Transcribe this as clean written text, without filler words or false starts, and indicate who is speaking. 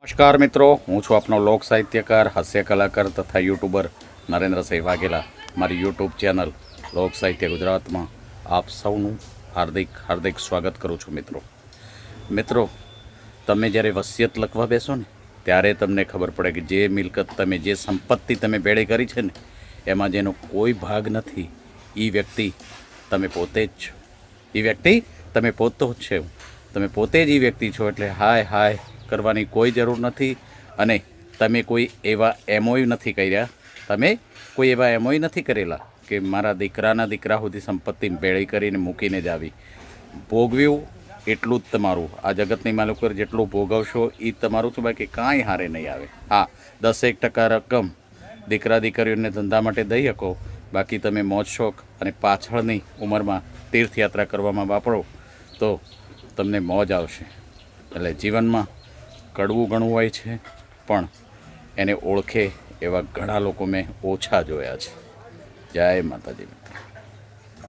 Speaker 1: નમસ્કાર મિત્રો, હું છું આપનો લોક સાહિત્યકાર, હાસ્ય કલાકાર તથા યુટ્યુબર નરેન્દ્રસિંહ વાઘેલા. મારી યુટ્યુબ ચેનલ લોક સાહિત્ય ગુજરાતમાં આપ સૌનું હાર્દિક સ્વાગત કરું છું. મિત્રો, તમે જ્યારે વસિયત લખવા બેસો ને ત્યારે તમને ખબર પડે કે જે મિલકત તમે, જે સંપત્તિ તમે ભેળી કરી છે ને, એમાં જેનો કોઈ ભાગ નથી, એ વ્યક્તિ તમે પોતે જ છો. એ વ્યક્તિ તમે પોતો જ છે. તમે પોતે જ એ વ્યક્તિ છો. એટલે હાય કરવાની કોઈ જરૂર નથી. અને તમે કોઈ એવા એમઓયુ નથી કર્યા, તમે કોઈ એવા એમઓયુ નથી કરેલા કે મારા દીકરાના દીકરા સુધી સંપત્તિ ભેળી કરીને મૂકીને જ આવી. ભોગવ્યું એટલું જ તમારું. આ જગતની માલિકો જેટલું ભોગવશો એ તમારું તો બાકી કાંઈ હારે નહીં આવે. હા, 10% રકમ દીકરા દીકરીઓને ધંધા માટે દઈ શકો, બાકી તમે મોજ શોખ અને પાછળની ઉંમરમાં તીર્થયાત્રા કરવામાં વાપરો તો તમને મોજ આવશે. એટલે જીવનમાં કડવું ઘણું હોય છે, પણ એને ઓળખે એવા ઘણા લોકો મેં ઓછા જોયા છે. જય માતાજી મિત્રો.